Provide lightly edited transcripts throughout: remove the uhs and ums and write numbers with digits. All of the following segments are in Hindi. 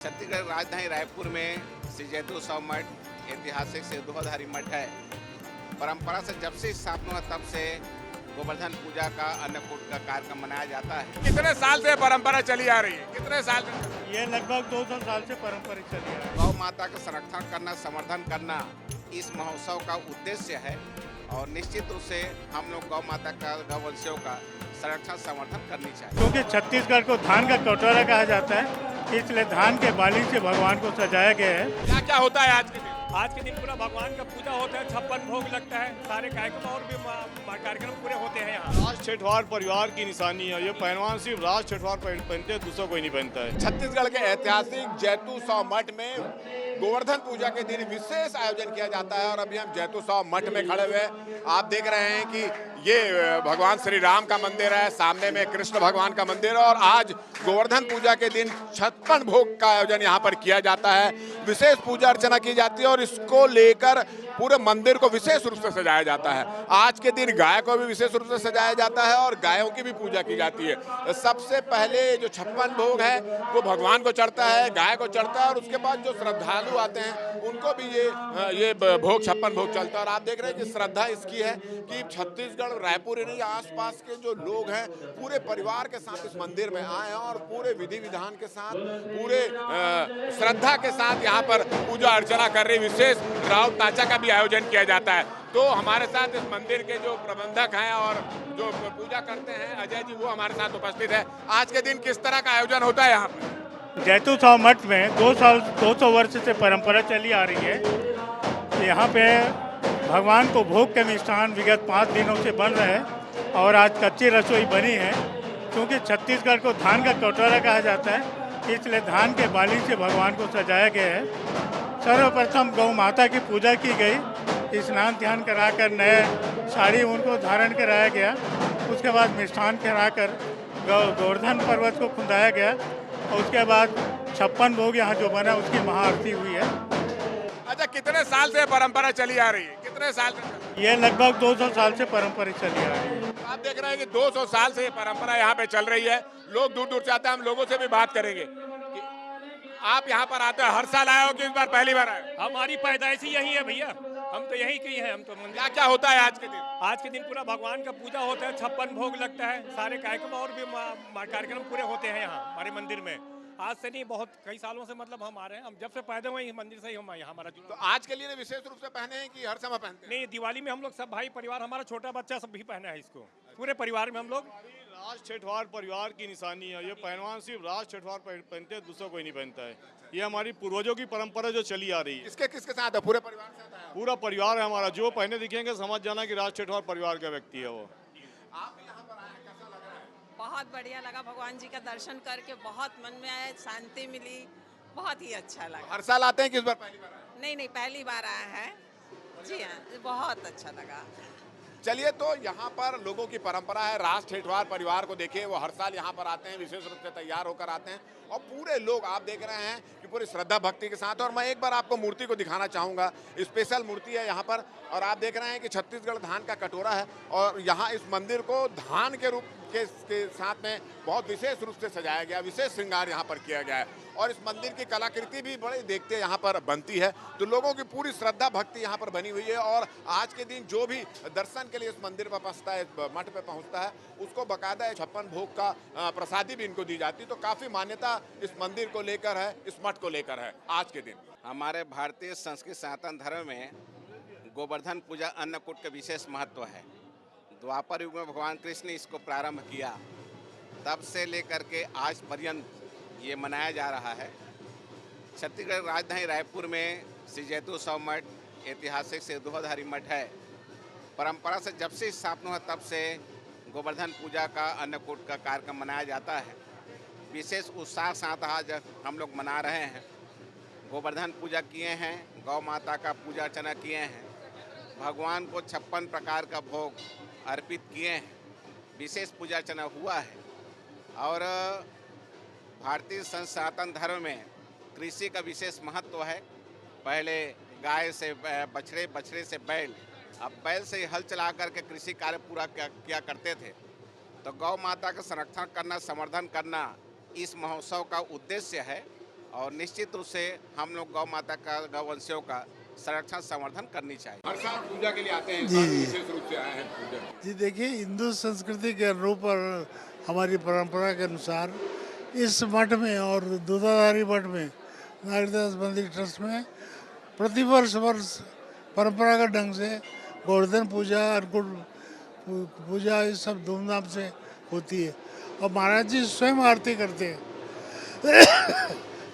छत्तीसगढ़ राजधानी रायपुर में श्री जैतोत्सव मठ ऐतिहासिक से दुधाधारी मठ है। परंपरा से जब से स्थापना हुआ तब से गोवर्धन पूजा का अन्नकूट का कार्यक्रम मनाया जाता है। कितने साल से परंपरा चली आ रही है? कितने साल से? ये लगभग 200 साल से परंपरा चली आ रही है। गौ माता का संरक्षण करना, समर्थन करना इस महोत्सव का उद्देश्य है और निश्चित रूप से हम लोग गौ माता का, गौवंशियों का संरक्षण समर्थन करनी चाहिए। क्योंकि छत्तीसगढ़ को धान का कटोरा कहा जाता है, इसलिए धान के बाली से भगवान को सजाया गया है। क्या क्या होता है आज के दिन? आज के दिन पूरा भगवान का पूजा होता है, 56 भोग लगता है, सारे कार्यक्रम और भी कार्यक्रम पूरे होते हैं यहाँ। राज ठेठवार परिवार की निशानी है। ये पहलवान सिर्फ राज ठेठवार पहनते हैं, दूसरा कोई नहीं पहनता है। छत्तीसगढ़ के ऐतिहासिक जैतोत्सव मठ में गोवर्धन पूजा के दिन विशेष आयोजन किया जाता है और अभी हम जैतोत्सव मठ में खड़े हुए हैं। आप देख रहे हैं कि ये भगवान श्री राम का मंदिर है, सामने में कृष्ण भगवान का मंदिर है और आज गोवर्धन पूजा के दिन 56 भोग का आयोजन यहाँ पर किया जाता है। विशेष पूजा अर्चना की जाती है और इसको लेकर पूरे मंदिर को विशेष रूप से सजाया जाता है। आज के दिन गाय को भी विशेष रूप से सजाया जाता है और गायों की भी पूजा की जाती है। सबसे पहले जो 56 भोग है वो भगवान को चढ़ता है, गाय को चढ़ता है और उसके बाद जो श्रद्धालु आते हैं उनको भी ये भोग 56 भोग चलता है। और आप देख रहे हैं कि श्रद्धा इसकी है कि छत्तीसगढ़, रायपुर ही नहीं, आसपास के जो लोग हैं पूरे परिवार के साथ इस मंदिर में आए हैं और पूरे विधि विधान के साथ, पूरे श्रद्धा के साथ यहाँ पर पूजा अर्चना कर रही। विशेष राव ताचा का भी आयोजन किया जाता है। तो हमारे साथ इस मंदिर के जो प्रबंधक हैं और जो पूजा करते हैं अजय जी, वो हमारे साथ उपस्थित है। आज के दिन किस तरह का आयोजन होता है यहाँ पर? जैतोत्सव मठ में 200 वर्ष से परंपरा चली आ रही है। यहाँ पे भगवान को भोग के मिष्ठान विगत 5 दिनों से बन रहे हैं और आज कच्ची रसोई बनी है। क्योंकि छत्तीसगढ़ को धान का कटोरा कहा जाता है, इसलिए धान के बाली से भगवान को सजाया गया है। सर्वप्रथम गौ माता की पूजा की गई, स्नान ध्यान कराकर नए साड़ी उनको धारण कराया गया। उसके बाद मिष्ठान कराकर गोवर्धन पर्वत को खुदाया गया और उसके बाद 56 भोग यहाँ जो बना उसकी महाआरती हुई है। अच्छा, कितने साल से परंपरा चली आ रही है? कितने साल से? ये लगभग 200 साल से परंपरा चली आ रही है। आप देख रहे हैं कि 200 साल से ये परंपरा यहाँ पे चल रही है। लोग दूर दूर से आते हैं, हम लोगों से भी बात करेंगे। आप यहाँ पर आते हैं, हर साल आए हो कि इस बार पहली बार आए? हमारी पैदाइश ही यही है भैया, हम तो यही की हैं। हम तो क्या क्या होता है आज के दिन? आज के दिन पूरा भगवान का पूजा होता है, 56 भोग लगता है, सारे कार्यक्रम और भी कार्यक्रम पूरे होते हैं यहाँ हमारे मंदिर में। आज से नहीं, बहुत कई सालों से मतलब हम आ रहे हैं। हम जब से पैदा हुए इस मंदिर से ही हम यहाँ हमारा तो आज के लिए विशेष रूप से पहने हैं कि हर समय पहनते हैं? नहीं, दिवाली में हम लोग सब भाई परिवार, हमारा छोटा बच्चा सब भी पहना है इसको, पूरे परिवार में हम लोग। राज ठेठवार परिवार की निशानी है। ये पहलवान सिर्फ राज ठेठवार पहनते हैं, दूसरा कोई नहीं पहनता है। ये हमारी पूर्वजों की परंपरा जो चली आ रही है। किसके किसके साथ है? पूरे परिवार के साथ है? पूरा परिवार है हमारा। जो पहने दिखेंगे समझ जाना कि राज ठेठवार परिवार का व्यक्ति है वो। आप यहाँ पर आए, कैसा लग रहा है? बहुत बढ़िया लगा, भगवान जी का दर्शन करके बहुत मन में आया, शांति मिली, बहुत ही अच्छा लगा। हर साल आते हैं कि इस बार पहली बार आए? नहीं, पहली बार आया है जी हाँ, बहुत अच्छा लगा। चलिए, तो यहाँ पर लोगों की परंपरा है। राज ठेठवार परिवार को देखिए, वो हर साल यहाँ पर आते हैं, विशेष रूप से तैयार होकर आते हैं और पूरे लोग आप देख रहे हैं कि पूरी श्रद्धा भक्ति के साथ। और मैं एक बार आपको मूर्ति को दिखाना चाहूँगा। स्पेशल मूर्ति है यहाँ पर और आप देख रहे हैं कि छत्तीसगढ़ धान का कटोरा है और यहाँ इस मंदिर को धान के रूप के साथ में बहुत विशेष रूप से सजाया गया, विशेष श्रृंगार यहाँ पर किया गया है और इस मंदिर की कलाकृति भी बड़े देखते यहाँ पर बनती है। तो लोगों की पूरी श्रद्धा भक्ति यहाँ पर बनी हुई है और आज के दिन जो भी दर्शन के लिए इस मंदिर पर पहुँचता है, मठ पे पहुँचता है, उसको बाकायदा 56 भोग का प्रसादी भी इनको दी जाती है। तो काफ़ी मान्यता इस मंदिर को लेकर है, इस मठ को लेकर है आज के दिन। हमारे भारतीय संस्कृत सनातन धर्म में गोवर्धन पूजा अन्नकूट का विशेष महत्व है। द्वापर युग में भगवान कृष्ण ने इसको प्रारंभ किया, तब से लेकर के आज पर्यंत ये मनाया जा रहा है। छत्तीसगढ़ राजधानी रायपुर में श्री जैतोत्सव मठ ऐतिहासिक से दुधाधारी मठ है। परंपरा से जब से स्थापना हुआ तब से गोवर्धन पूजा का अन्नकूट का कार्यक्रम मनाया जाता है। विशेष उत्साह साथ आज हम लोग मना रहे हैं। गोवर्धन पूजा किए हैं, गौ माता का पूजा अर्चना किए हैं, भगवान को 56 प्रकार का भोग अर्पित किए हैं, विशेष पूजा अर्चना हुआ है। और भारतीय सनातन धर्म में कृषि का विशेष महत्व है। पहले गाय से बछड़े, बछड़े से बैल, अब बैल से हल चला करके कृषि कार्य पूरा किया करते थे। तो गौ माता का संरक्षण करना, संवर्धन करना इस महोत्सव का उद्देश्य है और निश्चित रूप से हम लोग गौ माता का, गौवंशियों का संरक्षण संवर्धन करनी चाहिए। हर साल पूजा के लिए आते हैं, जी, जी। विशेष रूप से आए हैं पूजा। जी देखिए, हिंदू संस्कृति के अनुरूप और हमारी परंपरा के अनुसार इस मठ में और दूधाधारी मठ में नागरिकदास मंदिर ट्रस्ट में प्रतिवर्ष परंपरागत ढंग से गोवर्धन पूजा, अन्नकूट पूजा, ये सब धूमधाम से होती है और महाराज जी स्वयं आरती करते हैं।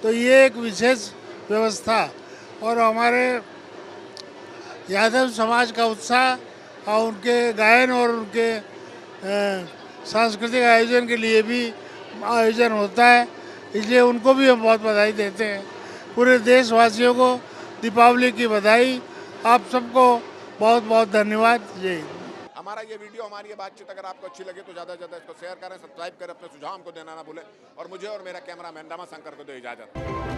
तो ये एक विशेष व्यवस्था और हमारे यादव समाज का उत्साह और उनके गायन और उनके सांस्कृतिक आयोजन के लिए भी आयोजन होता है, इसलिए उनको भी हम बहुत बधाई देते हैं। पूरे देशवासियों को दीपावली की बधाई। आप सबको बहुत बहुत धन्यवाद। जय हिंद। हमारा ये वीडियो, हमारी ये बातचीत अगर आपको अच्छी लगे तो ज़्यादा से ज़्यादा इसको शेयर करें, सब्सक्राइब करें, अपने सुझाव हमको देना ना भूलें और मुझे और मेरा कैमरामैन रामा शंकर को दो इजाज़त।